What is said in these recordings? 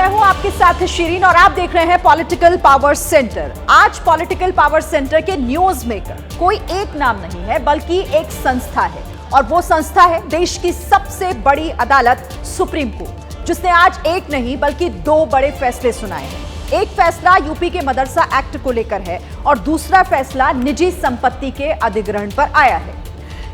मैं हूं आपके साथ शीरीन और आप देख रहे हैं पॉलिटिकल पावर सेंटर। आज पॉलिटिकल पावर सेंटर के न्यूज मेकर कोई एक नाम नहीं है बल्कि एक संस्था है, और वो संस्था है देश की सबसे बड़ी अदालत सुप्रीम कोर्ट, जिसने आज एक नहीं बल्कि दो बड़े फैसले सुनाए हैं। एक फैसला यूपी के मदरसा एक्ट को लेकर है और दूसरा फैसला निजी संपत्ति के अधिग्रहण पर आया है।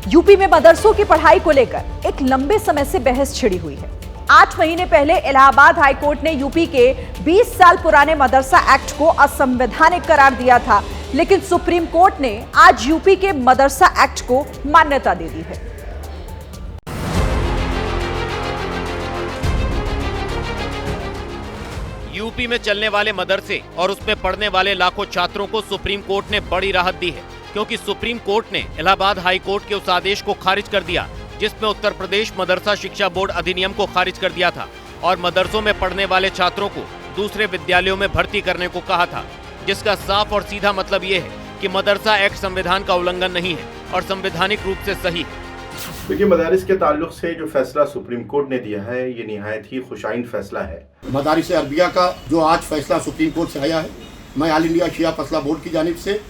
यूपी में मदरसों की पढ़ाई को लेकर एक लंबे समय से बहस छिड़ी हुई है। 8 महीने पहले इलाहाबाद हाईकोर्ट ने यूपी के 20 साल पुराने मदरसा एक्ट को असंवैधानिक करार दिया था, लेकिन सुप्रीम कोर्ट ने आज यूपी के मदरसा एक्ट को मान्यता दे दी है। यूपी में चलने वाले मदरसे और उसमें पढ़ने वाले लाखों छात्रों को सुप्रीम कोर्ट ने बड़ी राहत दी है, क्योंकि सुप्रीम कोर्ट ने इलाहाबाद हाई कोर्ट के उस आदेश को खारिज कर दिया जिसमें उत्तर प्रदेश मदरसा शिक्षा बोर्ड अधिनियम को खारिज कर दिया था और मदरसों में पढ़ने वाले छात्रों को दूसरे विद्यालयों में भर्ती करने को कहा था, जिसका साफ और सीधा मतलब ये है कि मदरसा एक्ट संविधान का उल्लंघन नहीं है और संवैधानिक रूप से सही है। देखिए, मदारिस के ताल्लुक से जो फैसला सुप्रीम कोर्ट ने दिया है ये निहायत ही खुशाइन फैसला है। मदारिस अरबिया का जो आज फैसला सुप्रीम कोर्ट से आया है, मैं ऑल इंडिया शिया फैसला बोर्ड की जानिब से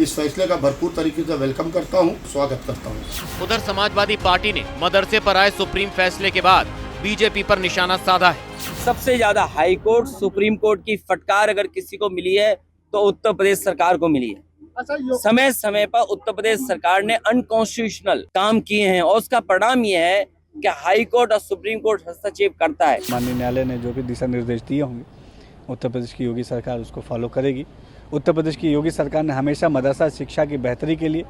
इस फैसले का भरपूर तरीके से वेलकम करता हूं, स्वागत करता हूं। उधर समाजवादी पार्टी ने मदरसे पर आए सुप्रीम फैसले के बाद बीजेपी पर निशाना साधा है। सबसे ज्यादा हाई कोर्ट सुप्रीम कोर्ट की फटकार अगर किसी को मिली है तो उत्तर प्रदेश सरकार को मिली है। समय समय पर उत्तर प्रदेश सरकार ने अनकॉन्स्टिट्यूशनल काम किए हैं और उसका परिणाम ये है कि हाई कोर्ट और सुप्रीम कोर्ट हस्तक्षेप करता है। माननीय न्यायालय ने जो भी दिशा निर्देश दिए होंगे उत्तर प्रदेश की योगी सरकार उसको फॉलो करेगी। उत्तर प्रदेश की योगी सरकार ने हमेशा मदरसा शिक्षा की बेहतरी के लिए,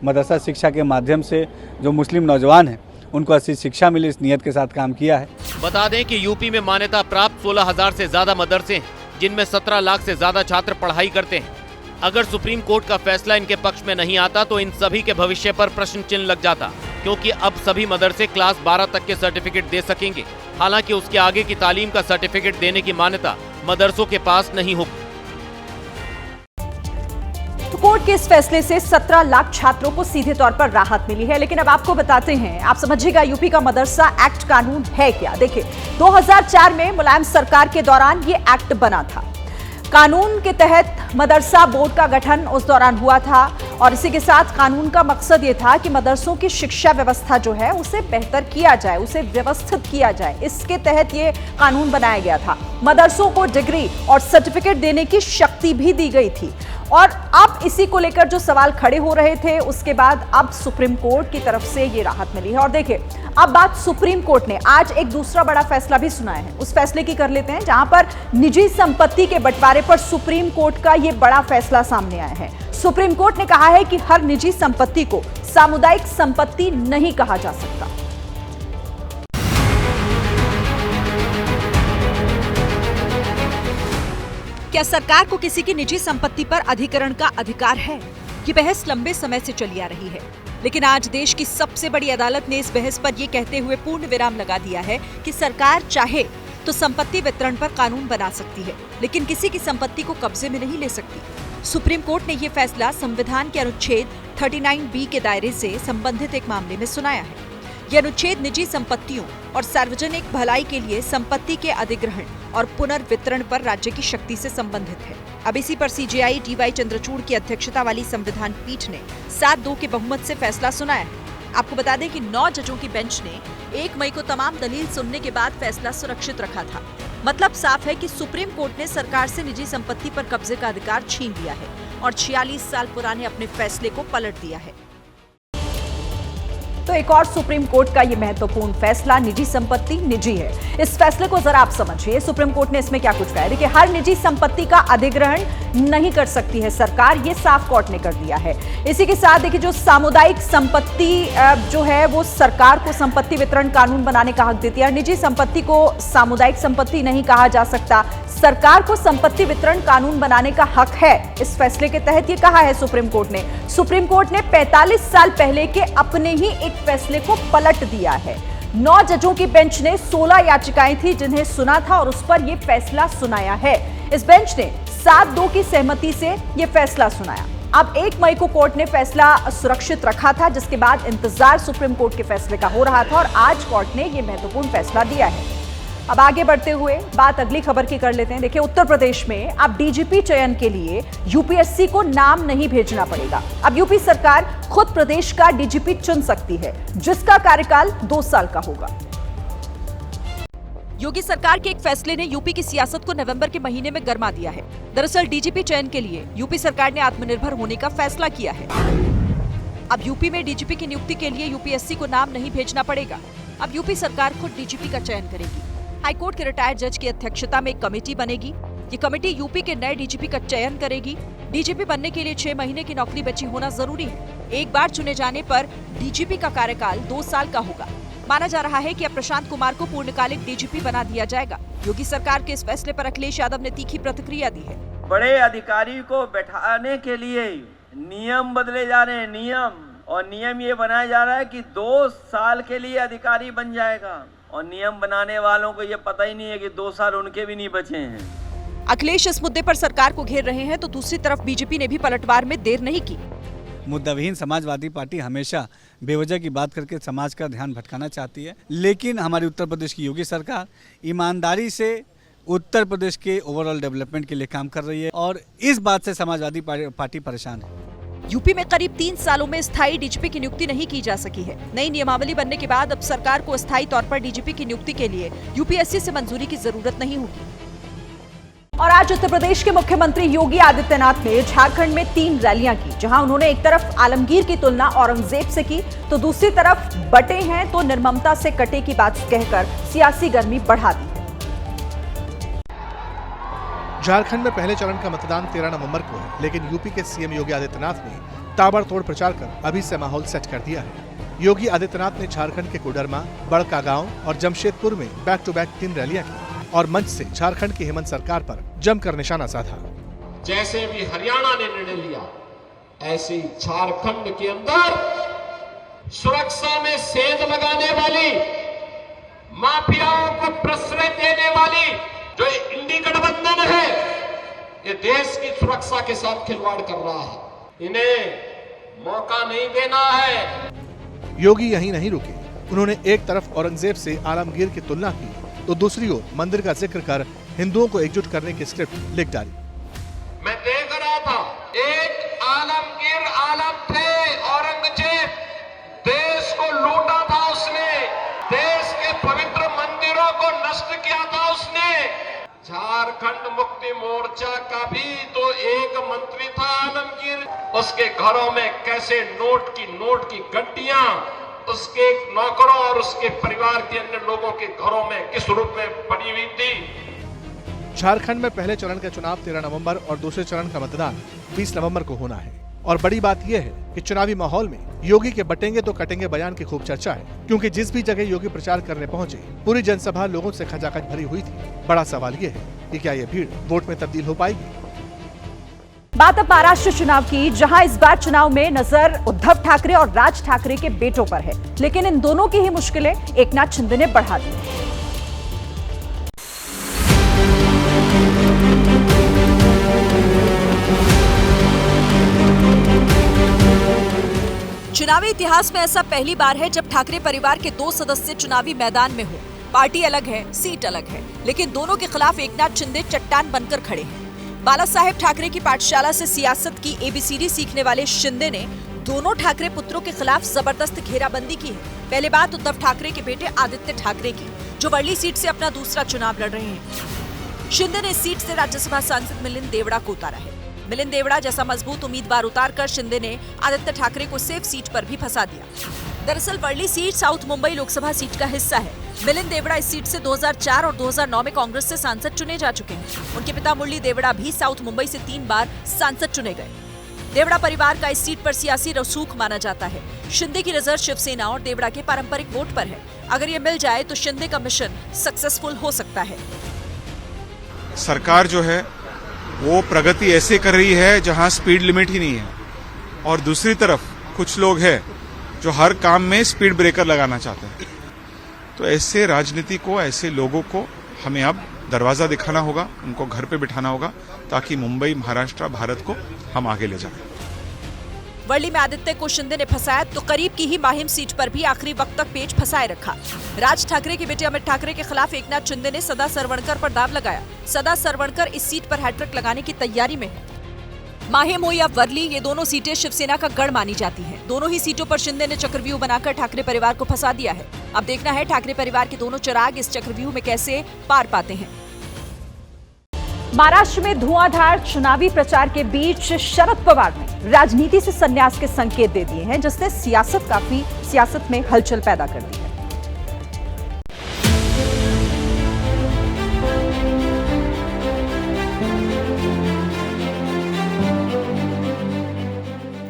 मदरसा शिक्षा के माध्यम से जो मुस्लिम नौजवान हैं उनको अच्छी शिक्षा मिले, इस नियत के साथ काम किया है। बता दें कि यूपी में मान्यता प्राप्त 16,000 से ज्यादा मदरसे हैं, जिनमें 17 लाख से ज्यादा छात्र पढ़ाई करते हैं। अगर सुप्रीम कोर्ट का फैसला इनके पक्ष में नहीं आता तो इन सभी के भविष्य पर प्रश्न चिन्ह लग जाता, क्योंकि अब सभी मदरसे क्लास 12 तक के सर्टिफिकेट दे सकेंगे। हालांकि उसके आगे की तालीम का सर्टिफिकेट देने की मान्यता मदरसों के पास नहीं होगी। तो कोर्ट के इस फैसले से 17 लाख छात्रों को सीधे तौर पर राहत मिली है, लेकिन अब आपको बताते हैं, आप समझिएगा यूपी का मदरसा एक्ट कानून है क्या। देखिए, 2004 में मुलायम सरकार के दौरान ये एक्ट बना था। कानून के तहत मदरसा बोर्ड का गठन उस दौरान हुआ था और इसी के साथ कानून का मकसद ये था कि मदरसों की शिक्षा व्यवस्था जो है उसे बेहतर किया जाए, उसे व्यवस्थित किया जाए। इसके तहत ये कानून बनाया गया था। मदरसों को डिग्री और सर्टिफिकेट देने की शक्ति भी दी गई थी और अब इसी को लेकर जो सवाल खड़े हो रहे थे उसके बाद अब सुप्रीम कोर्ट की तरफ से ये राहत मिली है। और देखिए, अब बात सुप्रीम कोर्ट ने आज एक दूसरा बड़ा फैसला भी सुनाया है, उस फैसले की कर लेते हैं, जहां पर निजी संपत्ति के बंटवारे पर सुप्रीम कोर्ट का ये बड़ा फैसला सामने आया है। सुप्रीम कोर्ट ने कहा है कि हर निजी संपत्ति को सामुदायिक संपत्ति नहीं कहा जा सकता। क्या सरकार को किसी की निजी संपत्ति पर अधिग्रहण का अधिकार है? ये बहस लंबे समय से चली आ रही है, लेकिन आज देश की सबसे बड़ी अदालत ने इस बहस पर यह कहते हुए पूर्ण विराम लगा दिया है कि सरकार चाहे तो संपत्ति वितरण पर कानून बना सकती है, लेकिन किसी की संपत्ति को कब्जे में नहीं ले सकती। सुप्रीम कोर्ट ने यह फैसला संविधान के अनुच्छेद 39B के दायरे से संबंधित एक मामले में सुनाया है। यह अनुच्छेद निजी संपत्तियों और सार्वजनिक भलाई के लिए संपत्ति के अधिग्रहण और पुनर्वितरण पर राज्य की शक्ति से संबंधित है। अब इसी पर सीजेआई DY चंद्रचूड़ की अध्यक्षता वाली संविधान पीठ ने 7-2 के बहुमत से फैसला सुनाया है। आपको बता दें कि 9 जजों की बेंच ने 1 मई को तमाम दलील सुनने के बाद फैसला सुरक्षित रखा था। मतलब साफ है कि सुप्रीम कोर्ट ने सरकार से निजी संपत्ति पर कब्जे का अधिकार छीन लिया है और 46 साल पुराने अपने फैसले को पलट दिया है। तो एक और सुप्रीम कोर्ट का यह महत्वपूर्ण फैसला, निजी संपत्ति निजी है। इस फैसले को जरा आप समझिए, सुप्रीम कोर्ट ने इसमें क्या कुछ कहा है। देखिए, हर निजी संपत्ति का अधिग्रहण नहीं कर सकती है सरकार, ये साफ कोर्ट ने कर दिया है। इसी के साथ देखिए, जो सामुदायिक संपत्ति जो है वो सरकार को संपत्ति वितरण कानून बनाने का हक देती है। निजी संपत्ति को सामुदायिक संपत्ति नहीं कहा जा सकता, सरकार को संपत्ति वितरण कानून बनाने का हक है। इस फैसले के तहत ये कहा है सुप्रीम कोर्ट ने। सुप्रीम कोर्ट ने 45 साल पहले के अपने ही एक फैसले को पलट दिया है। 9 जजों की बेंच ने 16 याचिकाएं थी जिन्हें सुना था और उस पर यह फैसला सुनाया है। इस बेंच ने 7-2 की सहमति से यह फैसला सुनाया। अब 1 मई को कोर्ट ने फैसला सुरक्षित रखा था, जिसके बाद इंतजार सुप्रीम कोर्ट के फैसले का हो रहा था और आज कोर्ट ने यह महत्वपूर्ण फैसला दिया है। अब आगे बढ़ते हुए बात अगली खबर की कर लेते हैं। देखिए, उत्तर प्रदेश में अब डीजीपी चयन के लिए यूपीएससी को नाम नहीं भेजना पड़ेगा। अब यूपी सरकार खुद प्रदेश का डीजीपी चुन सकती है, जिसका कार्यकाल 2 साल का होगा। योगी सरकार के एक फैसले ने यूपी की सियासत को नवंबर के महीने में गरमा दिया है। दरअसल डीजीपी चयन के लिए यूपी सरकार ने आत्मनिर्भर होने का फैसला किया है। अब यूपी में डीजीपी की नियुक्ति के लिए यूपीएससी को नाम नहीं भेजना पड़ेगा। अब यूपी सरकार खुद डीजीपी का चयन करेगी। हाईकोर्ट के रिटायर्ड जज की अध्यक्षता में एक कमेटी बनेगी। ये कमेटी यूपी के नए डीजीपी का चयन करेगी। डीजीपी बनने के लिए 6 महीने की नौकरी बची होना जरूरी है। एक बार चुने जाने पर डीजीपी का कार्यकाल 2 साल का होगा। माना जा रहा है कि अब प्रशांत कुमार को पूर्णकालिक डीजीपी बना दिया जाएगा। योगी सरकार के इस फैसले पर अखिलेश यादव ने तीखी प्रतिक्रिया दी है। बड़े अधिकारी को बैठाने के लिए नियम बदले जा रहे हैं, नियम ये बनाया जा रहा है कि 2 साल के लिए अधिकारी बन जाएगा, और नियम बनाने वालों को ये पता ही नहीं है कि 2 साल उनके भी नहीं बचे हैं। अखिलेश इस मुद्दे पर सरकार को घेर रहे हैं, तो दूसरी तरफ बीजेपी ने भी पलटवार में देर नहीं की। मुद्दाविहीन समाजवादी पार्टी हमेशा बेवजह की बात करके समाज का ध्यान भटकाना चाहती है, लेकिन हमारी उत्तर प्रदेश की योगी सरकार ईमानदारी से उत्तर प्रदेश के ओवरऑल डेवलपमेंट के लिए काम कर रही है, और इस बात से समाजवादी पार्टी परेशान है। यूपी में करीब 3 सालों में स्थायी डीजीपी की नियुक्ति नहीं की जा सकी है। नई नियमावली बनने के बाद अब सरकार को स्थायी तौर पर डीजीपी की नियुक्ति के लिए यूपीएससी से मंजूरी की जरूरत नहीं होगी। और आज उत्तर प्रदेश के मुख्यमंत्री योगी आदित्यनाथ ने झारखंड में 3 रैलियां की, जहां उन्होंने एक तरफ आलमगीर की तुलना औरंगजेब से की, तो दूसरी तरफ बटे हैं तो निर्ममता से कटे की बात कहकर सियासी गर्मी बढ़ा दी। झारखंड में पहले चरण का मतदान 13 नवंबर को है, लेकिन यूपी के सीएम योगी आदित्यनाथ ने ताबड़तोड़ प्रचार कर अभी से माहौल सेट कर दिया है। योगी आदित्यनाथ ने झारखंड के कोडरमा, बड़कागांव और जमशेदपुर में बैक टू बैक 3 रैलियां की और मंच से झारखंड की हेमंत सरकार पर जमकर निशाना साधा। जैसे भी हरियाणा ने निर्णय लिया, ऐसे झारखंड के अंदर सुरक्षा में सेंध लगाने वाली, माफियाओं को प्रश्रय देने वाली जो इंडी गठबंधन है, ये देश की सुरक्षा के साथ खिलवाड़ कर रहा है। इन्हें मौका नहीं देना है। योगी यहीं नहीं रुके, उन्होंने एक तरफ औरंगजेब से आलमगीर की तुलना की, तो दूसरी ओर मंदिर का जिक्र कर हिंदुओं को एकजुट करने की स्क्रिप्ट लिख डाली। मैं देख रहा था, एक आलमगीर आलम थे, औरंगजेब देश को लूटा था उसने, देश के पवित्र मंदिरों को नष्ट किया था उसने। झारखंड मुक्ति मोर्चा का भी तो एक मंत्री था आलमगीर, उसके घरों में कैसे नोट की गड्डियां उसके नौकरों और उसके परिवार के अन्य लोगों के घरों में किस रूप में पड़ी हुई थी। झारखंड में पहले चरण का चुनाव 13 नवंबर और दूसरे चरण का मतदान 20 नवंबर को होना है। और बड़ी बात यह है कि चुनावी माहौल में योगी के बटेंगे तो कटेंगे बयान की खूब चर्चा है, क्योंकि जिस भी जगह योगी प्रचार करने पहुंचे, पूरी जनसभा लोगों से खचाखच भरी हुई थी। बड़ा सवाल ये है कि क्या ये भीड़ वोट में तब्दील हो पाएगी। बात अब महाराष्ट्र चुनाव की, जहां इस बार चुनाव में नजर उद्धव ठाकरे और राज ठाकरे के बेटों पर है, लेकिन इन दोनों की ही मुश्किलें एकनाथ शिंदे ने बढ़ा दी। चुनावी इतिहास में ऐसा पहली बार है जब ठाकरे परिवार के 2 सदस्य चुनावी मैदान में हो। पार्टी अलग है, सीट अलग है, लेकिन दोनों के खिलाफ एकनाथ शिंदे चट्टान बनकर खड़े हैं। बाला साहेब ठाकरे की पाठशाला से सियासत की ABCD सीखने वाले शिंदे ने दोनों ठाकरे पुत्रों के खिलाफ जबरदस्त घेराबंदी की है। पहले बात उद्धव ठाकरे के बेटे आदित्य ठाकरे की, जो वर्ली सीट से अपना दूसरा चुनाव लड़ रहे हैं। शिंदे ने इस सीट से राज्यसभा सांसद मिलिंद देवड़ा को उतारा है। मिलिंद देवड़ा जैसा मजबूत उम्मीदवार उतारकर शिंदे ने आदित्य ठाकरे को सेफ सीट पर भी फंसा दिया। दरअसल Worli seat south Mumbai Lok Sabha seat का हिस्सा है। मिलिंद देवड़ा इस सीट से 2004 और 2009 में कांग्रेस से सांसद चुने जा चुके हैं। उनके पिता मुरली देवड़ा भी साउथ मुंबई से 3 बार सांसद चुने गए। देवड़ा परिवार का इस सीट पर सियासी रसूख माना जाता है। शिंदे की नजर शिवसेना और देवड़ा के पारंपरिक वोट पर है। अगर ये मिल जाए तो शिंदे का मिशन सक्सेसफुल हो सकता है। सरकार जो है वो प्रगति ऐसे कर रही है जहां स्पीड लिमिट ही नहीं है, और दूसरी तरफ कुछ लोग हैं जो हर काम में स्पीड ब्रेकर लगाना चाहते हैं। तो ऐसे राजनीति को, ऐसे लोगों को हमें अब दरवाजा दिखाना होगा, उनको घर पे बिठाना होगा, ताकि मुंबई, महाराष्ट्र, भारत को हम आगे ले जाएं। वर्ली में आदित्य को शिंदे ने फंसाया तो करीब की ही माहिम सीट पर भी आखिरी वक्त तक पेच फंसाए रखा। राज ठाकरे के बेटे अमित ठाकरे के खिलाफ एकनाथ शिंदे ने सदा सरवणकर पर दाव लगाया। सदा सरवणकर इस सीट पर हैट्रिक लगाने की तैयारी में है। माहिम हो या वर्ली, ये दोनों सीटें शिवसेना का गढ़ मानी जाती हैं। दोनों ही सीटों पर शिंदे ने चक्रव्यूह बनाकर ठाकरे परिवार को फंसा दिया है। अब देखना है ठाकरे परिवार के दोनों चिराग इस चक्रव्यूह में कैसे पार पाते हैं। महाराष्ट्र में धुआंधार चुनावी प्रचार के बीच शरद पवार ने राजनीति से संन्यास के संकेत दे दिए हैं, जिसने सियासत में हलचल पैदा कर दी है।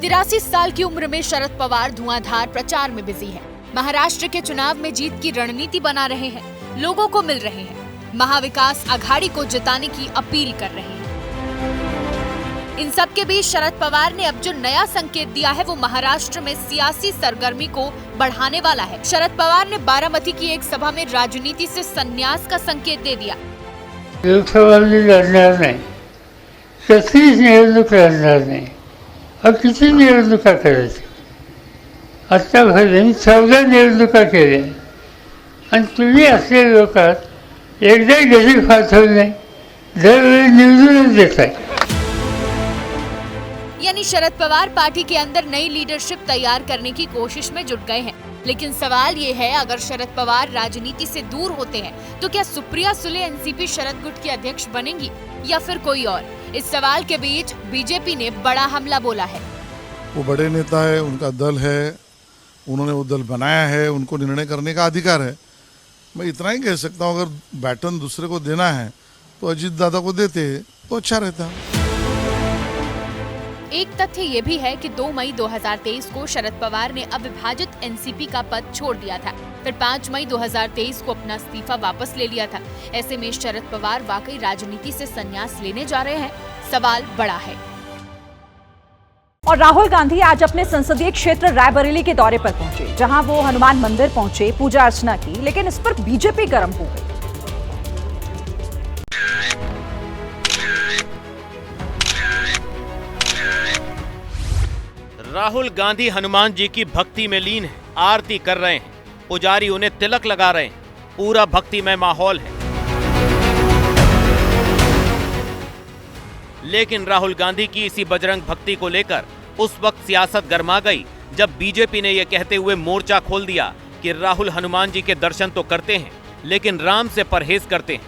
तिरासी साल की उम्र में शरद पवार धुआंधार प्रचार में बिजी हैं। महाराष्ट्र के चुनाव में जीत की रणनीति बना रहे हैं, लोगों को मिल रहे हैं, महाविकास आघाड़ी को जिताने की अपील कर रहे हैं। इन सब के बीच शरद पवार ने अब जो नया संकेत दिया है वो महाराष्ट्र में सियासी सरगर्मी को बढ़ाने वाला है। शरद पवार ने बारामती की एक सभा में राजनीति से संन्यास का संकेत दे दिया। लोकसभा लढणार नाही, कसलीच निवडणूक लढणार नाही और किती निवडणुका करायची। आतापर्यंत 14 निवडणुका केल्या आणि तुम्ही असले लोक एकदा घरी पाठवलं नाही, दरवेळी निवडूनच देताय। यानी शरद पवार पार्टी के अंदर नई लीडरशिप तैयार करने की कोशिश में जुट गए हैं। लेकिन सवाल ये है, अगर शरद पवार राजनीति से दूर होते हैं तो क्या सुप्रिया सुले एनसीपी शरद गुट की अध्यक्ष बनेंगी या फिर कोई और? इस सवाल के बीच बीजेपी ने बड़ा हमला बोला है। वो बड़े नेता है, उनका दल है, उन्होंने वो दल बनाया है, उनको निर्णय करने का अधिकार है। मैं इतना ही कह सकता हूँ, अगर बैटन दूसरे को देना है तो अजीत दादा को देते तो अच्छा रहता। एक तथ्य ये भी है कि 2 मई 2023 को शरद पवार ने अविभाजित एनसीपी का पद छोड़ दिया था, फिर 5 मई 2023 को अपना इस्तीफा वापस ले लिया था। ऐसे में शरद पवार वाकई राजनीति से संन्यास लेने जा रहे हैं? सवाल बड़ा है। और राहुल गांधी आज अपने संसदीय क्षेत्र रायबरेली के दौरे पर पहुंचे, जहां वो हनुमान मंदिर पहुंचे, पूजा अर्चना की, लेकिन इस पर बीजेपी गर्म हो गई। राहुल गांधी हनुमान जी की भक्ति में लीन है, आरती कर रहे हैं, पुजारी उन्हें तिलक लगा रहे हैं, पूरा भक्तिमय माहौल है। लेकिन राहुल गांधी की इसी बजरंग भक्ति को लेकर उस वक्त सियासत गर्मा गई जब बीजेपी ने यह कहते हुए मोर्चा खोल दिया कि राहुल हनुमान जी के दर्शन तो करते हैं लेकिन राम से परहेज करते हैं।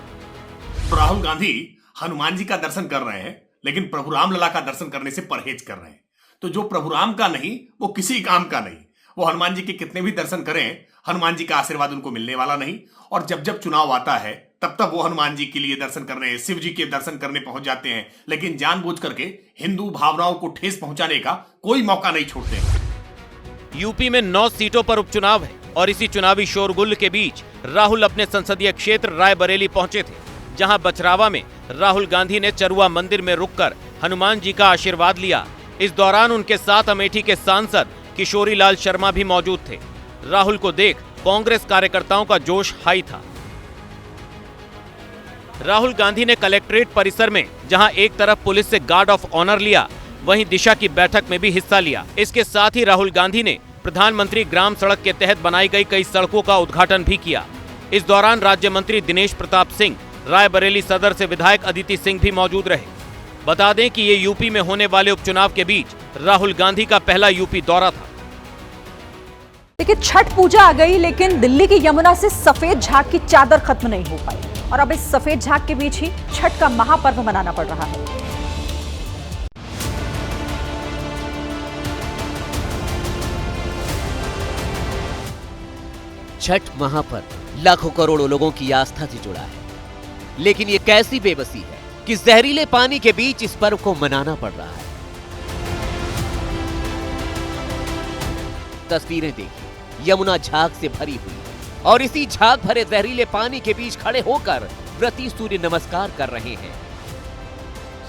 राहुल गांधी हनुमान जी का दर्शन कर रहे हैं लेकिन प्रभु राम लला का दर्शन करने से परहेज कर रहे हैं। तो जो प्रभु राम का नहीं वो किसी काम का नहीं। वो हनुमान जी के कितने भी दर्शन करें, हनुमान जी का आशीर्वाद उनको मिलने वाला नहीं। और जब जब चुनाव आता है तब तब वो हनुमान जी के लिए दर्शन करने, शिव जी के दर्शन करने पहुंच जाते हैं, लेकिन जानबूझ करके हिंदू भावनाओं को ठेस पहुंचाने का कोई मौका नहीं छोड़ते। यूपी में 9 सीटों पर उपचुनाव है और इसी चुनावी शोरगुल के बीच राहुल अपने संसदीय क्षेत्र रायबरेली पहुंचे थे, जहां बचरावा में राहुल गांधी ने चरुआ मंदिर में रुककर हनुमान जी का आशीर्वाद लिया। इस दौरान उनके साथ अमेठी के सांसद किशोरी लाल शर्मा भी मौजूद थे। राहुल को देख कांग्रेस कार्यकर्ताओं का जोश हाई था। राहुल गांधी ने कलेक्ट्रेट परिसर में जहां एक तरफ पुलिस से गार्ड ऑफ ऑनर लिया, वहीं दिशा की बैठक में भी हिस्सा लिया। इसके साथ ही राहुल गांधी ने प्रधानमंत्री ग्राम सड़क के तहत बनाई गई कई सड़कों का उद्घाटन भी किया। इस दौरान राज्य मंत्री दिनेश प्रताप सिंह, रायबरेली सदर से विधायक अदिति सिंह भी मौजूद रहे। बता दें कि ये यूपी में होने वाले उपचुनाव के बीच राहुल गांधी का पहला यूपी दौरा था। लेकिन छठ पूजा आ गई, लेकिन दिल्ली की यमुना से सफेद झाग की चादर खत्म नहीं हो पाई और अब इस सफेद झाग के बीच ही छठ का महापर्व मनाना पड़ रहा है। छठ महापर्व लाखों करोड़ों लोगों की आस्था से जुड़ा है, लेकिन ये कैसी बेबसी है कि जहरीले पानी के बीच इस पर्व को मनाना पड़ रहा है। तस्वीरें देखिए, यमुना झाग से भरी हुई और इसी झाग भरे जहरीले पानी के बीच खड़े होकर व्रती सूर्य नमस्कार कर रहे हैं।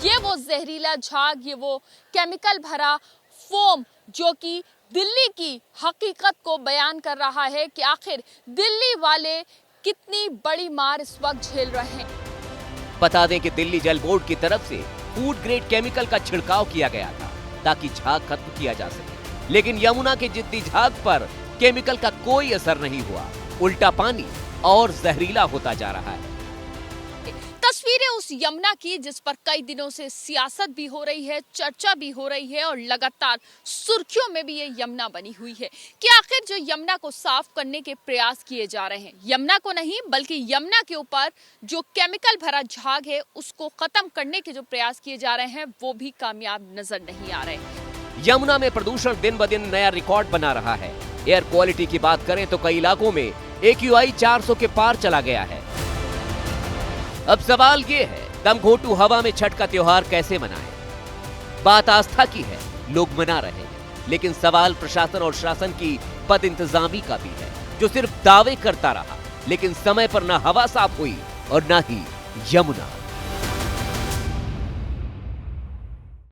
ये वो जहरीला झाग, ये वो केमिकल भरा फोम जो कि दिल्ली की हकीकत को बयान कर रहा है कि आखिर दिल्ली वाले कितनी बड़ी मार इस वक्त झेल रहे हैं। बता दें कि दिल्ली जल बोर्ड की तरफ से फूड ग्रेड केमिकल का छिड़काव किया गया था ताकि झाग खत्म किया जा सके। लेकिन यमुना के जिद्दी झाग पर केमिकल का कोई असर नहीं हुआ, उल्टा पानी और जहरीला होता जा रहा है। तस्वीरें उस यमुना की जिस पर कई दिनों से सियासत भी हो रही है, चर्चा भी हो रही है और लगातार सुर्खियों में भी ये यमुना बनी हुई है कि आखिर जो यमुना को साफ करने के प्रयास किए जा रहे हैं, यमुना को नहीं बल्कि यमुना के ऊपर जो केमिकल भरा झाग है उसको खत्म करने के जो प्रयास किए जा रहे हैं वो भी कामयाब नजर नहीं आ रहे। यमुना में प्रदूषण दिन ब दिन नया रिकॉर्ड बना रहा है। एयर क्वालिटी की बात करें तो कई इलाकों में AQI 400 के पार चला गया है। अब सवाल ये है, दमघोटू हवा में छठ का त्योहार कैसे मनाएं? बात आस्था की है, लोग मना रहे हैं, लेकिन सवाल प्रशासन और शासन की बदइंतजामी का भी है, जो सिर्फ दावे करता रहा, लेकिन समय पर न हवा साफ हुई और न ही यमुना।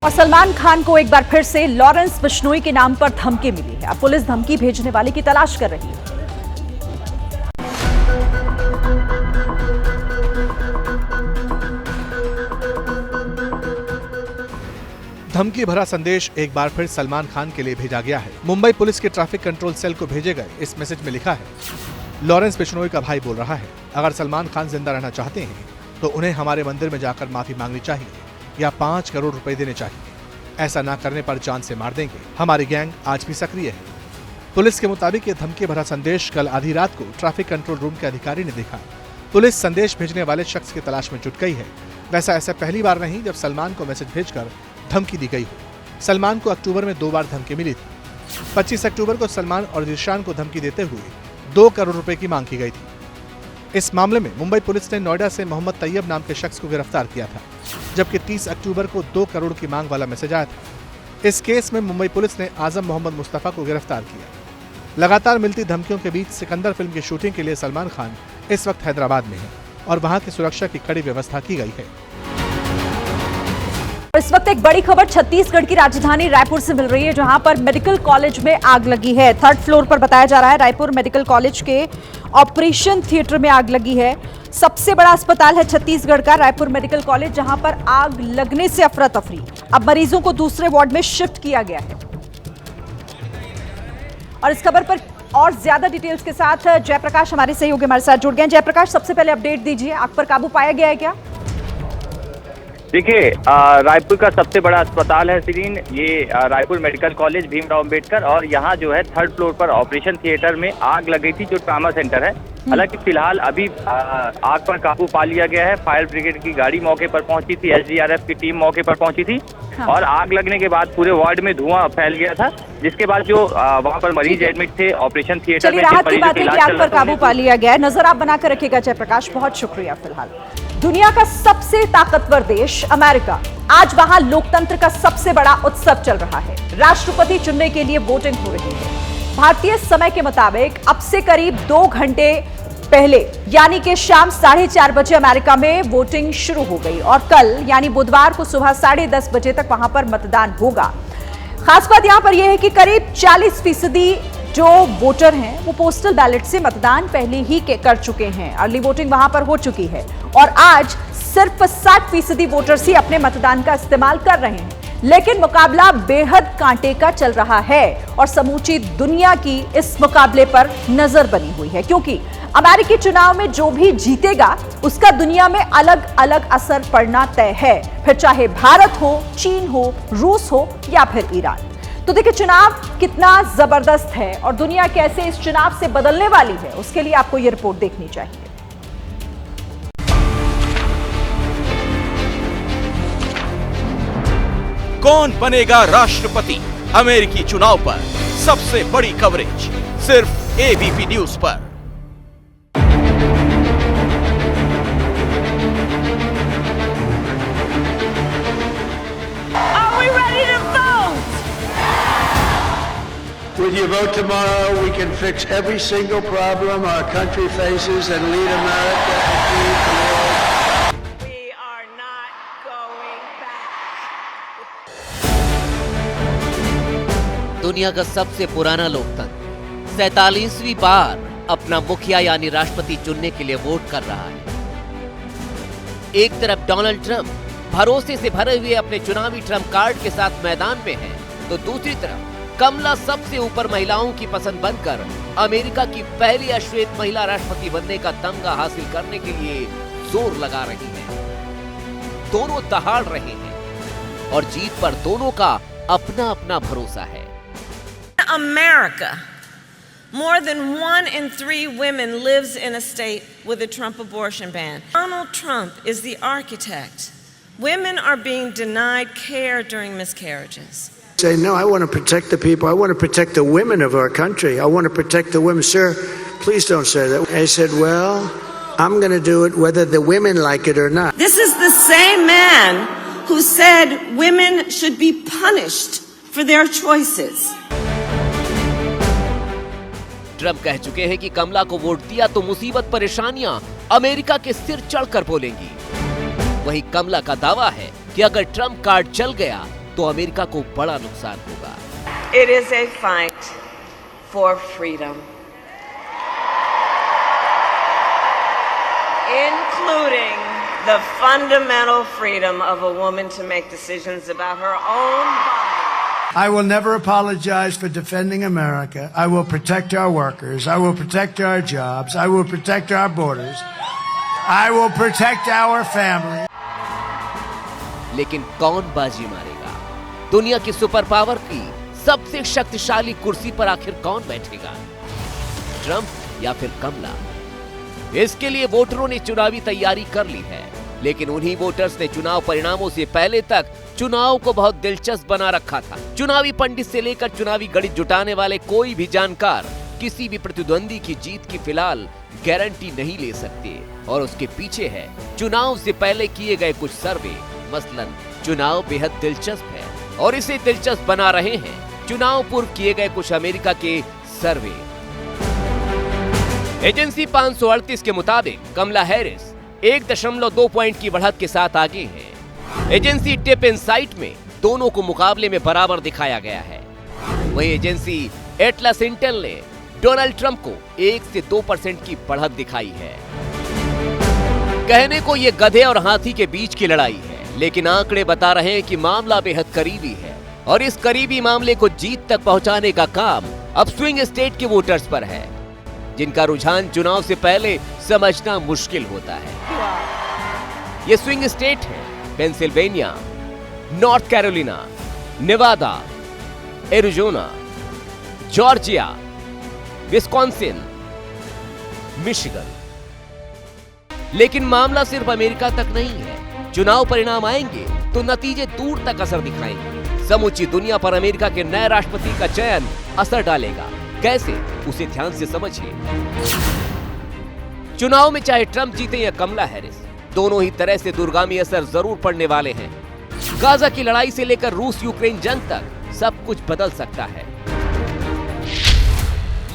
और सलमान खान को एक बार फिर से लॉरेंस बिश्नोई के नाम पर धमकी मिली है। अब पुलिस धमकी भेजने वाले की तलाश कर रही है। धमकी भरा संदेश एक बार फिर सलमान खान के लिए भेजा गया है। मुंबई पुलिस के ट्रैफिक कंट्रोल सेल को भेजे गए इस मैसेज में लिखा है, लॉरेंस बिश्नोई का भाई बोल रहा है, अगर सलमान खान जिंदा रहना चाहते हैं तो उन्हें हमारे मंदिर में जाकर माफी मांगनी चाहिए या 5 करोड़ रुपए देने चाहिए। ऐसा ना करने पर जान से मार देंगे। हमारी गैंग आज भी सक्रिय है। पुलिस के मुताबिक ये धमकी भरा संदेश कल आधी रात को ट्रैफिक कंट्रोल रूम के अधिकारी ने देखा। पुलिस संदेश भेजने वाले शख्स की तलाश में जुट गई है। वैसा ऐसा पहली बार नहीं जब सलमान को मैसेज भेजकर धमकी दी गई हो। सलमान को अक्टूबर में 2 बार धमकी मिली थी। 25 अक्टूबर को सलमान और जिशान को धमकी देते हुए 2 करोड़ रुपए की मांग की गई थी। इस मामले में मुंबई पुलिस ने नोएडा से मोहम्मद तैयब नाम के शख्स को गिरफ्तार किया था, जबकि 30 अक्टूबर को 2 करोड़ की मांग वाला मैसेज आया था। इस केस में मुंबई पुलिस ने आजम मोहम्मद मुस्तफा को गिरफ्तार किया। लगातार मिलती धमकियों के बीच सिकंदर फिल्म की शूटिंग के लिए सलमान खान इस वक्त हैदराबाद में है और वहां की सुरक्षा की कड़ी व्यवस्था की गई है। इस वक्त एक बड़ी खबर छत्तीसगढ़ की राजधानी रायपुर से मिल रही है, जहां पर मेडिकल कॉलेज में आग लगी है। 3rd फ्लोर पर बताया जा रहा है रायपुर मेडिकल कॉलेज के ऑपरेशन थिएटर में आग लगी है। सबसे बड़ा अस्पताल है छत्तीसगढ़ का रायपुर मेडिकल कॉलेज, जहां पर आग लगने से अफरा तफरी। अब मरीजों को दूसरे वार्ड में शिफ्ट किया गया है। और इस खबर पर और ज्यादा डिटेल्स के साथ जयप्रकाश हमारे सहयोगी हमारे साथ जुड़ गए। जयप्रकाश, सबसे पहले अपडेट दीजिए, आग पर काबू पाया गया है क्या? देखिए, रायपुर का सबसे बड़ा अस्पताल है सीरीन, ये रायपुर मेडिकल कॉलेज भीमराव अंबेडकर, और यहाँ जो है 3rd फ्लोर पर ऑपरेशन थिएटर में आग लग गई थी, जो ट्रामा सेंटर है। हालांकि फिलहाल अभी आग पर काबू पा लिया गया है। फायर ब्रिगेड की गाड़ी मौके पर पहुंची थी, SDRF की टीम मौके पर पहुंची थी। हाँ। और आग लगने के बाद पूरे वार्ड में धुआं फैल गया था, जिसके बाद जो वहाँ पर मरीज एडमिट थे ऑपरेशन थिएटर में, राहत की बात है कि आग पर काबू पा लिया गया है। नजर आप बनाकर रखिएगा जयप्रकाश, बहुत शुक्रिया। फिलहाल दुनिया का सबसे ताकतवर देश अमेरिका, आज वहां लोकतंत्र का सबसे बड़ा उत्सव चल रहा है। राष्ट्रपति चुनने के लिए वोटिंग हो रही है। भारतीय समय के मुताबिक अब से करीब 2 घंटे पहले यानी कि शाम 4:30 बजे अमेरिका में वोटिंग शुरू हो गई और कल यानी बुधवार को सुबह 10:30 बजे तक वहां पर मतदान होगा। खास बात यहां पर यह है कि करीब 40% जो वोटर हैं वो पोस्टल बैलेट से मतदान पहले ही कर चुके हैं। अर्ली वोटिंग वहां पर हो चुकी है और आज सिर्फ 60% वोटर्स ही अपने मतदान का इस्तेमाल कर रहे हैं। लेकिन मुकाबला बेहद कांटे का चल रहा है और समूची दुनिया की इस मुकाबले पर नजर बनी हुई है, क्योंकि अमेरिकी चुनाव में जो भी जीतेगा उसका दुनिया में अलग अलग असर पड़ना तय है, फिर चाहे भारत हो, चीन हो, रूस हो या फिर ईरान। तो देखिए चुनाव कितना जबरदस्त है और दुनिया कैसे इस चुनाव से बदलने वाली है, उसके लिए आपको यह रिपोर्ट देखनी चाहिए। कौन बनेगा राष्ट्रपति? अमेरिकी चुनाव पर सबसे बड़ी कवरेज सिर्फ एबीपी न्यूज पर। With your vote tomorrow, we can fix every single problem our country faces and lead America and lead the world. We are not going back. दुनिया का सबसे पुराना लोकतंत्र 47वीं बार अपना मुखिया यानी राष्ट्रपति चुनने के लिए वोट कर रहा है। एक तरफ डोनाल्ड ट्रंप भरोसे से भरे हुए अपने चुनावी ट्रंप कार्ड के साथ मैदान में है, तो दूसरी तरफ कमला सबसे ऊपर महिलाओं की पसंद बनकर अमेरिका की पहली अश्वेत महिला राष्ट्रपति बनने का तमगा हासिल करने के लिए जोर लगा रही है। दोनों दहाड़ रहे हैं और जीत पर दोनों का अपना अपना भरोसा है। America, more than 1 in 3 women lives in a state with a Trump abortion ban. Donald Trump is the architect. Women are being denied care during miscarriages. Say, no, I want to protect the people. I want to protect the women of our country. I want to protect the women. Sir, please don't say that. I said, well, I'm going to do it whether the women like it or not. This is the same man who said women should be punished for their choices. Trump कह चुके हैं कि कमला को vote दिया तो मुसीबत परेशानियां America के सिर चढ़कर बोलेंगी। वहीं कमला का दावा है कि अगर ट्रंप कार्ड चल गया तो अमेरिका को बड़ा नुकसान होगा। It is a fight for freedom, including the fundamental freedom of a woman to make decisions about her own body. I will never apologize for defending America. I will protect our workers. I will protect our jobs. I will protect our borders. I will protect our family. लेकिन कौन बाजी मारेगा? दुनिया की super power की सबसे शक्तिशाली कुर्सी पर आखिर कौन बैठेगा? ट्रंप या फिर कमला? इसके लिए वोटरों ने चुनावी तैयारी कर ली है, लेकिन उन्हीं वोटर्स ने चुनाव परिणामों से पहले तक चुनाव को बहुत दिलचस्प बना रखा था। चुनावी पंडित से लेकर चुनावी गणित जुटाने वाले कोई भी जानकार किसी भी प्रतिद्वंदी की जीत की फिलहाल गारंटी नहीं ले सकते और उसके पीछे है चुनाव से पहले किए गए कुछ सर्वे। मसलन चुनाव बेहद दिलचस्प है और इसे दिलचस्प बना रहे हैं चुनाव पूर्व किए गए कुछ अमेरिका के सर्वे। एजेंसी 538 के मुताबिक कमला हैरिस 1.2 पॉइंट की बढ़त के साथ आगे हैं। एजेंसी टिप इनसाइट में दोनों को मुकाबले में बराबर दिखाया गया है। वहीं एजेंसी एटलस इंटेल ने डोनाल्ड ट्रंप को 1 से 2% की बढ़त दिखाई है। कहने को ये गधे और हाथी के बीच की लड़ाई है, लेकिन आंकड़े बता रहे हैं कि मामला बेहद करीबी है और इस करीबी मामले को जीत तक पहुंचाने का काम अब स्विंग स्टेट के वोटर्स पर है, जिनका रुझान चुनाव से पहले समझना मुश्किल होता है। ये स्विंग स्टेट है Pennsylvania, North Carolina, Nevada, Arizona, Georgia, Wisconsin, Michigan. लेकिन मामला सिर्फ अमेरिका तक नहीं है। चुनाव परिणाम आएंगे तो नतीजे दूर तक असर दिखाएंगे। समूची दुनिया पर अमेरिका के नए राष्ट्रपति का चयन असर डालेगा। कैसे, उसे ध्यान से समझिए। चुनाव में चाहे ट्रंप जीते या कमला हैरिस, दोनों ही तरह से दूरगामी असर जरूर पड़ने वाले हैं। गाजा की लड़ाई से लेकर रूस यूक्रेन जंग तक सब कुछ बदल सकता है।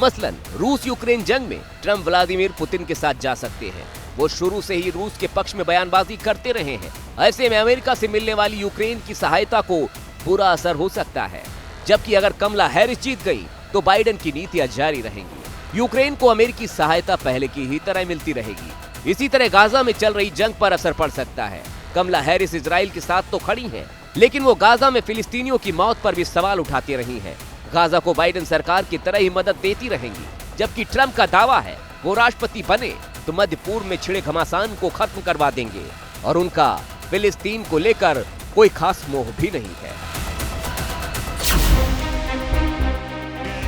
मसलन रूस यूक्रेन जंग में ट्रंप व्लादिमीर पुतिन के साथ जा सकते हैं। वो शुरू से ही रूस के पक्ष में बयानबाजी करते रहे हैं। ऐसे में अमेरिका से मिलने वाली यूक्रेन की सहायता को बुरा असर हो सकता है। जबकि अगर कमला हैरिस जीत गई तो बाइडेन की नीतियां जारी रहेंगी। यूक्रेन को अमेरिकी सहायता पहले की ही तरह मिलती रहेगी। इसी तरह गाजा में चल रही जंग पर असर पड़ सकता है। कमला हैरिस इजराइल के साथ तो खड़ी हैं, लेकिन वो गाजा में फिलिस्तीनियों की मौत पर भी सवाल उठाती रही हैं। गाजा को बाइडेन सरकार की तरह ही मदद देती रहेंगी। जबकि ट्रंप का दावा है वो राष्ट्रपति बने तो मध्य पूर्व में छिड़े घमासान को खत्म करवा देंगे और उनका फिलिस्तीन को लेकर कोई खास मोह भी नहीं है।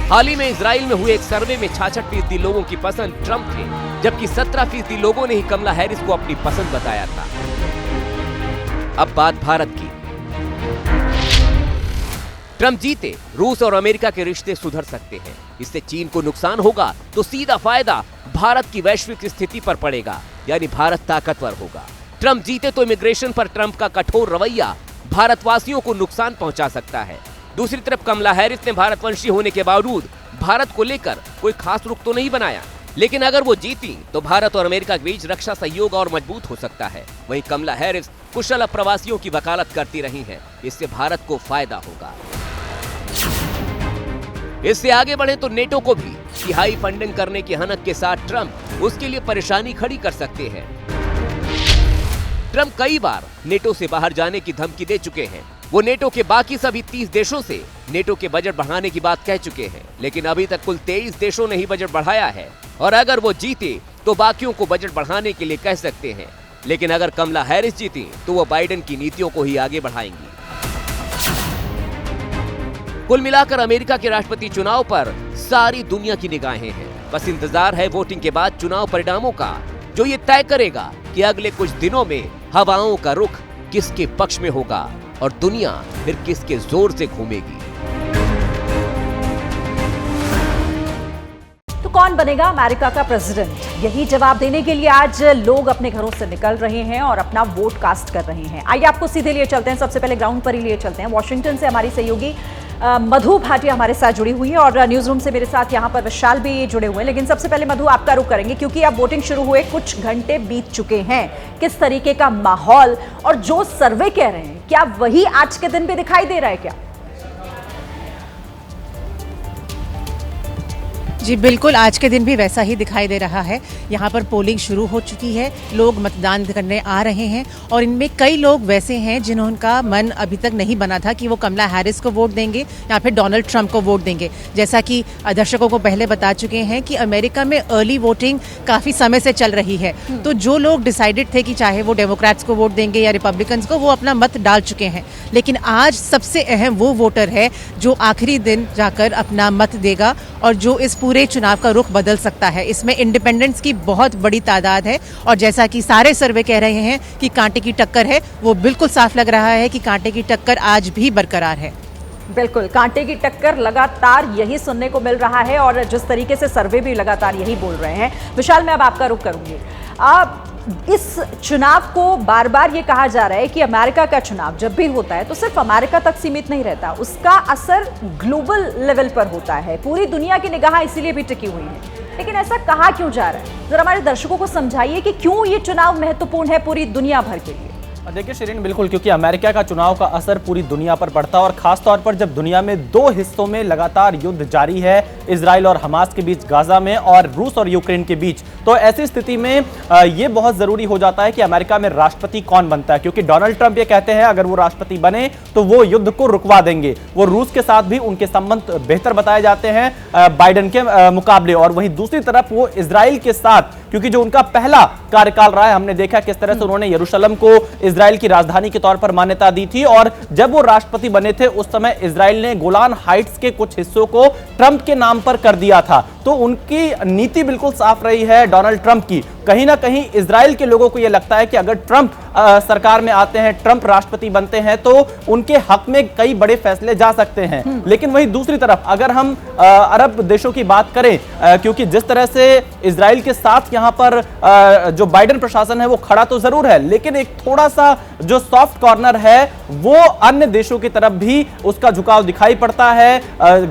हाल ही में इजराइल में हुए एक सर्वे में 66% लोगों की पसंद ट्रंप थे, जबकि 17% लोगों ने ही कमला हैरिस को अपनी पसंद बताया था। अब बात भारत की। ट्रंप जीते, रूस और अमेरिका के रिश्ते सुधर सकते हैं। इससे चीन को नुकसान होगा तो सीधा फायदा भारत की वैश्विक स्थिति पर पड़ेगा, यानी भारत ताकतवर होगा। ट्रंप जीते तो इमिग्रेशन पर ट्रंप का कठोर रवैया भारतवासियों को नुकसान पहुंचा सकता है। दूसरी तरफ कमला हैरिस ने भारतवंशी होने के बावजूद भारत को लेकर कोई खास रुख तो नहीं बनाया, लेकिन अगर वो जीती तो भारत और अमेरिका के बीच रक्षा सहयोग और मजबूत हो सकता है। वहीं कमला हैरिस कुशल अप्रवासियों की वकालत करती रही हैं, इससे भारत को फायदा होगा। इससे आगे बढ़े तो नेटो को भी तिहाई फंडिंग करने की हनक के साथ ट्रंप उसके लिए परेशानी खड़ी कर सकते हैं। ट्रंप कई बार नेटो से बाहर जाने की धमकी दे चुके हैं, वो नेटो के बाकी सभी 30 देशों से नेटो के बजट बढ़ाने की बात कह चुके हैं, लेकिन अभी तक कुल 23 देशों ने ही बजट बढ़ाया है। और अगर वो जीते तो बाकियों को बजट बढ़ाने के लिए कह सकते हैं, लेकिन अगर कमला हैरिस जीती तो वो बाइडेन की नीतियों को ही आगे बढ़ाएंगी। कुल मिलाकर अमेरिका के राष्ट्रपति चुनाव पर सारी दुनिया की निगाहें हैं। बस इंतजार है वोटिंग के बाद चुनाव परिणामों का, जो ये तय करेगा कि अगले कुछ दिनों में हवाओं का रुख किसके पक्ष में होगा और दुनिया फिर किसके जोर से घूमेगी। तो कौन बनेगा अमेरिका का प्रेसिडेंट? यही जवाब देने के लिए आज लोग अपने घरों से निकल रहे हैं और अपना वोट कास्ट कर रहे हैं। आइए आपको सीधे लिए चलते हैं, सबसे पहले ग्राउंड पर ही लिए चलते हैं। वॉशिंगटन से हमारी सहयोगी मधु भाटिया हमारे साथ जुड़ी हुई है और न्यूज रूम से मेरे साथ यहाँ पर विशाल भी जुड़े हुए हैं। लेकिन सबसे पहले मधु आपका रुख करेंगे, क्योंकि अब वोटिंग शुरू हुए कुछ घंटे बीत चुके हैं। किस तरीके का माहौल और जो सर्वे कह रहे हैं, क्या वही आज के दिन भी दिखाई दे रहा है क्या? जी बिल्कुल, आज के दिन भी वैसा ही दिखाई दे रहा है। यहाँ पर पोलिंग शुरू हो चुकी है, लोग मतदान करने आ रहे हैं और इनमें कई लोग वैसे हैं जिन्होंने मन अभी तक नहीं बना था कि वो कमला हैरिस को वोट देंगे या फिर डोनाल्ड ट्रंप को वोट देंगे। जैसा कि दर्शकों को पहले बता चुके हैं कि अमेरिका में अर्ली वोटिंग काफ़ी समय से चल रही है, तो जो लोग डिसाइडेड थे कि चाहे वो डेमोक्रेट्स को वोट देंगे या रिपब्लिकन्स को, वो अपना मत डाल चुके हैं। लेकिन आज सबसे अहम वो वोटर है जो आखिरी दिन जाकर अपना मत देगा और जो इस पूरे चुनाव का रुख बदल सकता है। इसमें इंडिपेंडेंट्स की बहुत बड़ी तादाद है और जैसा कि सारे सर्वे कह रहे हैं कि कांटे की टक्कर है, वो बिल्कुल साफ लग रहा है कि कांटे की टक्कर आज भी बरकरार है। बिल्कुल, कांटे की टक्कर लगातार यही सुनने को मिल रहा है और जिस तरीके से सर्वे भी लगातार यही बोल रहे हैं। विशाल, मैं अब आपका रुख करूंगी। आप इस चुनाव को बार बार ये कहा जा रहा है कि अमेरिका का चुनाव जब भी होता है तो सिर्फ अमेरिका तक सीमित नहीं रहता, उसका असर ग्लोबल लेवल पर होता है। पूरी दुनिया की निगाह इसीलिए भी टिकी हुई है। लेकिन ऐसा कहा क्यों जा रहा है? जरा हमारे दर्शकों को समझाइए कि क्यों ये चुनाव महत्वपूर्ण है पूरी दुनिया भर के लिए। देखिए शिरीन, बिल्कुल, क्योंकि अमेरिका का चुनाव का असर पूरी दुनिया पर पड़ता है और खास तौर पर जब दुनिया में दो हिस्सों में लगातार युद्ध जारी है, इजराइल और हमास के बीच गाजा में और रूस और यूक्रेन के बीच, तो ऐसी स्थिति में ये बहुत जरूरी हो जाता है कि अमेरिका में राष्ट्रपति कौन बनता है। क्योंकि डोनाल्ड ट्रंप ये कहते हैं अगर वो राष्ट्रपति बने तो वो युद्ध को रुकवा देंगे। वो रूस के साथ भी उनके संबंध बेहतर बताए जाते हैं बाइडेन के मुकाबले, और वहीं दूसरी तरफ वो इजराइल के साथ, क्योंकि जो उनका पहला कार्यकाल रहा है, हमने देखा किस तरह से उन्होंने यरूशलेम को इजराइल की राजधानी के तौर पर मान्यता दी थी और जब वो राष्ट्रपति बने थे उस समय इजराइल ने गोलान हाइट्स के कुछ हिस्सों को ट्रंप के नाम पर कर दिया था। तो उनकी नीति बिल्कुल साफ रही है डोनाल्ड ट्रंप की। कहीं ना कहीं इजराइल के लोगों को यह लगता है कि अगर ट्रंप सरकार में आते हैं, ट्रंप राष्ट्रपति बनते हैं, तो उनके हक में कई बड़े फैसले जा सकते हैं। लेकिन वहीं दूसरी तरफ अगर हम अरब देशों की बात करें, क्योंकि जिस तरह से इजराइल के साथ यहां पर जो बाइडेन प्रशासन है वो खड़ा तो जरूर है, लेकिन एक थोड़ा सा जो सॉफ्ट कॉर्नर है वो अन्य देशों की तरफ भी उसका झुकाव दिखाई पड़ता है।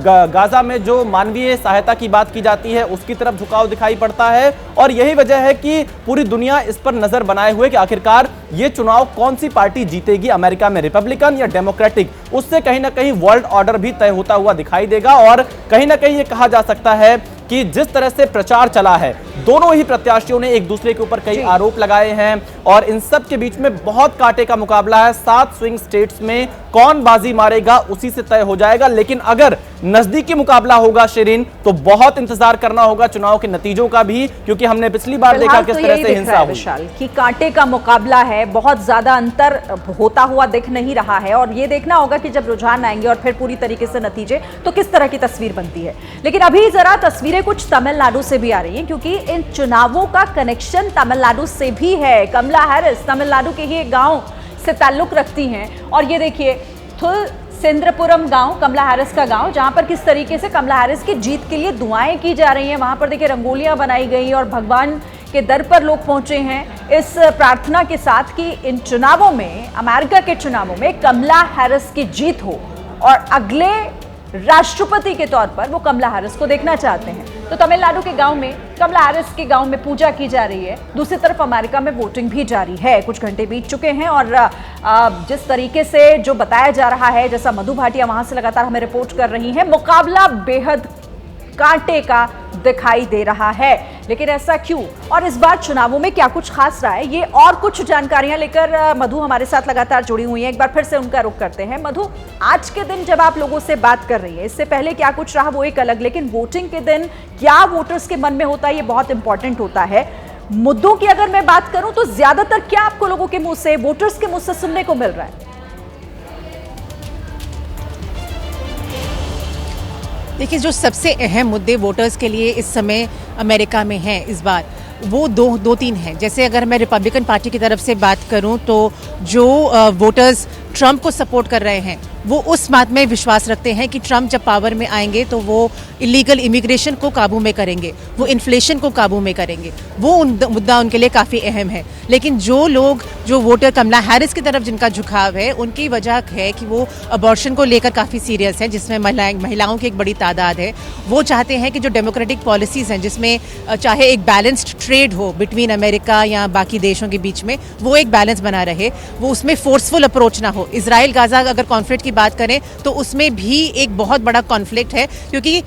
गाजा में जो मानवीय सहायता की बात की जाती है उसकी तरफ झुकाव दिखाई पड़ता है और यही वजह है कि पूरी दुनिया इस पर नजर बनाए हुए कि आखिरकार ये चुनाव कौन सी पार्टी जीतेगी, अमेरिका में रिपब्लिकन या डेमोक्रेटिक। उससे कहीं ना कहीं वर्ल्ड ऑर्डर भी तय होता हुआ दिखाई देगा और कहीं ना कहीं ये कहा जा सकता है कि जिस तरह से प्रचार चला है, दोनों ही प्रत्याशियों ने एक दूसरे के ऊपर कई आरोप लगाए हैं और इन सब के बीच में बहुत कांटे का मुकाबला है। 7 स्विंग स्टेट्स में कौन बाजी मारेगा उसी से तय हो जाएगा। लेकिन अगर नजदीकी मुकाबला होगा शिरीन, तो बहुत इंतजार करना होगा चुनाव के नतीजों का भी, क्योंकि हमने पिछली बार देखा किस तरह से हिंसा हुई। विशाल, कि कांटे का मुकाबला है, बहुत ज्यादा अंतर होता हुआ दिख नहीं रहा है और ये देखना होगा कि जब रुझान आएंगे और फिर पूरी तरीके से नतीजे, तो किस तरह की तस्वीर बनती है। लेकिन अभी जरा तस्वीरें कुछ तमिलनाडु से भी आ रही हैं, क्योंकि इन चुनावों का कनेक्शन तमिलनाडु से भी है। कमला हैरिस तमिलनाडु के ही एक गांव से ताल्लुक रखती हैं और ये देखिए थुल सेंद्रपुरम गांव, कमला हैरिस का गांव, जहां पर किस तरीके से कमला हैरिस की जीत के लिए दुआएं की जा रही हैं। वहां पर देखिए रंगोलियां बनाई गई और भगवान के दर पर लोग पहुंचे हैं इस प्रार्थना के साथ कि इन चुनावों में, अमेरिका के चुनावों में कमला हैरिस की जीत हो और अगले राष्ट्रपति के तौर पर वो कमला हैरिस को देखना चाहते हैं। तो तमिलनाडु के गांव में, कमला हैरिस के गांव में पूजा की जा रही है। दूसरी तरफ अमेरिका में वोटिंग भी जारी है। कुछ घंटे बीत चुके हैं और जिस तरीके से जो बताया जा रहा है, जैसा मधु भाटिया वहां से लगातार हमें रिपोर्ट कर रही हैं, मुकाबला बेहद कांटे का दिखाई दे रहा है। लेकिन ऐसा क्यों और इस बार चुनावों में क्या कुछ खास रहा है, ये और कुछ जानकारियां लेकर मधु हमारे साथ लगातार जुड़ी हुई हैं। एक बार फिर से उनका रुख करते हैं। मधु, आज के दिन जब आप लोगों से बात कर रही है, इससे पहले क्या कुछ रहा वो एक अलग, लेकिन वोटिंग के दिन क्या वोटर्स के मन में होता है ये बहुत इंपॉर्टेंट होता है। मुद्दों की अगर मैं बात करूं तो ज्यादातर क्या आपको लोगों के मुंह से, वोटर्स के मुंह से सुनने को मिल रहा है? देखिए, जो सबसे अहम मुद्दे वोटर्स के लिए इस समय अमेरिका में हैं इस बार, वो दो तीन हैं। जैसे अगर मैं रिपब्लिकन पार्टी की तरफ से बात करूं तो जो वोटर्स ट्रंप को सपोर्ट कर रहे हैं वो उस बात में विश्वास रखते हैं कि ट्रंप जब पावर में आएंगे तो वो इलीगल इमिग्रेशन को काबू में करेंगे, वो इन्फ्लेशन को काबू में करेंगे। वो मुद्दा उनके लिए काफ़ी अहम है। लेकिन जो वोटर कमला हैरिस की तरफ जिनका झुकाव है, उनकी वजह है कि वो अबॉर्शन को लेकर काफ़ी सीरियस है, जिसमें महिलाओं की एक बड़ी तादाद है। वो चाहते हैं कि जो डेमोक्रेटिक पॉलिसीज़ हैं, जिसमें चाहे एक बैलेंस्ड ट्रेड हो बिटवीन अमेरिका या बाकी देशों के बीच में, वो एक बैलेंस बना रहे, वो उसमें फोर्सफुल अप्रोच ना हो। इजराइल गाजा अगर कॉन्फ्लिक्ट की बात करें तो उसमें भी एक बहुत बड़ा कॉन्फ्लिक्ट है, क्योंकि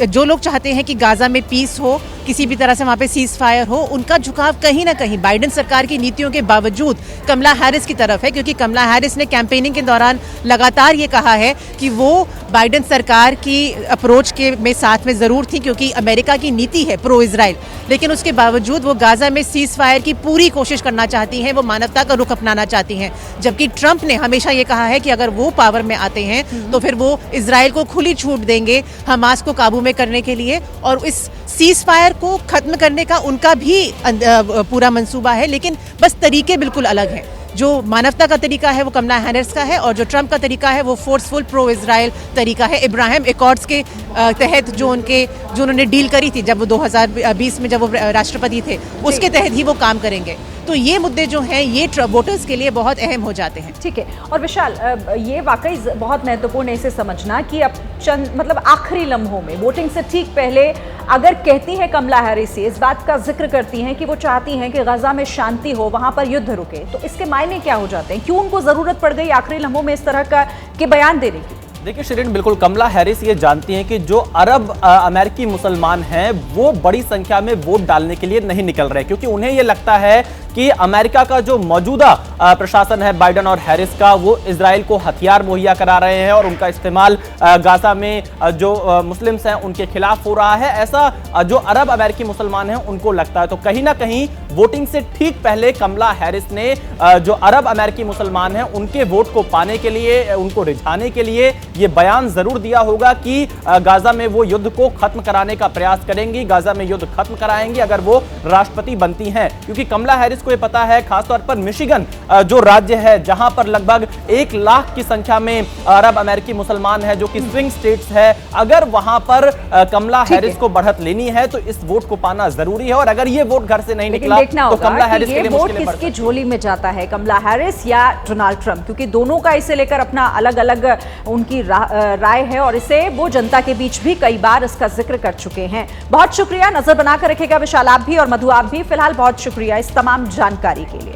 जो लोग चाहते हैं कि गाजा में पीस हो, किसी भी तरह से वहाँ पे सीज फायर हो, उनका झुकाव कहीं ना कहीं बाइडेन सरकार की नीतियों के बावजूद कमला हैरिस की तरफ है। क्योंकि कमला हैरिस ने कैंपेनिंग के दौरान लगातार ये कहा है कि वो बाइडेन सरकार की अप्रोच के में साथ में ज़रूर थी, क्योंकि अमेरिका की नीति है प्रो इजराइल, लेकिन उसके बावजूद वो गाजा में सीज फायर की पूरी कोशिश करना चाहती हैं, वो मानवता का रुख अपनाना चाहती हैं। जबकि ट्रंप ने हमेशा ये कहा है कि अगर वो पावर में आते हैं तो फिर वो इजराइल को खुली छूट देंगे हमास को काबू में करने के लिए, और इस सीज फायर को खत्म करने का उनका भी पूरा मंसूबा है। लेकिन बस तरीके बिल्कुल अलग हैं। जो मानवता का तरीका है वो कमला हैरिस का है, और जो ट्रंप का तरीका है वो फोर्सफुल प्रो इजराइल तरीका है। इब्राहिम एकॉर्ड्स के तहत जो उन्होंने डील करी थी जब वो 2020 में जब वो राष्ट्रपति थे, उसके तहत ही वो काम करेंगे। तो ये मुद्दे जो हैं ये वोटर्स के लिए बहुत अहम हो जाते हैं। ठीक है। और विशाल, ये वाकई बहुत महत्वपूर्ण है इसे समझना कि अब चंद आखिरी लम्हों में, वोटिंग से ठीक पहले, अगर कहती है कमला हैरिस इस बात का जिक्र करती हैं कि वो चाहती हैं कि गजा में शांति हो, वहां पर युद्ध रुके, तो इसके मायने क्या हो जाते हैं? क्यों उनको जरूरत पड़ गई आखिरी लम्हों में इस तरह के बयान देने की? देखिए शिरीन, बिल्कुल कमला हैरिस ये जानती हैं कि जो अरब अमेरिकी मुसलमान हैं वो बड़ी संख्या में वोट डालने के लिए नहीं निकल रहे, क्योंकि उन्हें ये लगता है कि अमेरिका का जो मौजूदा प्रशासन है बाइडेन और हैरिस का, वो इजराइल को हथियार मुहैया करा रहे हैं और उनका इस्तेमाल गाजा में जो मुस्लिम्स हैं उनके खिलाफ हो रहा है। ऐसा जो अरब अमेरिकी मुसलमान हैं उनको लगता है। तो कहीं ना कहीं वोटिंग से ठीक पहले कमला हैरिस ने जो अरब अमेरिकी मुसलमान हैं उनके वोट को पाने के लिए, उनको रिझाने के लिए ये बयान जरूर दिया होगा कि गाजा में वो युद्ध को खत्म कराने का प्रयास करेंगी, गाजा में युद्ध खत्म कराएंगी अगर वो राष्ट्रपति बनती हैं। क्योंकि कमला हैरिस को ये पता है, खासतौर पर मिशिगन जो राज्य है जहां पर लगभग 1 लाख की संख्या में अरब अमेरिकी मुसलमान हैं, जो कि स्विंग स्टेट्स है, अगर वहां पर कमला हैरिस को बढ़त लेनी है तो इस वोट को पाना जरूरी है। और अगर ये वोट घर से नहीं निकला तो कमला हैरिस के लिए मुश्किलें बढ़ सकती हैं। किसकी झोली में जाता है, कमला हैरिस या डोनाल्ड ट्रंप? क्योंकि दोनों का इसे लेकर अपना अलग अलग उनकी राय है, और इसे वो जनता के बीच भी कई बार इसका जिक्र कर चुके हैं। बहुत शुक्रिया, नजर बनाकर रखेगा विशाल आप भी और मधु आप भी। फिलहाल बहुत शुक्रिया इस तमाम जानकारी के लिए।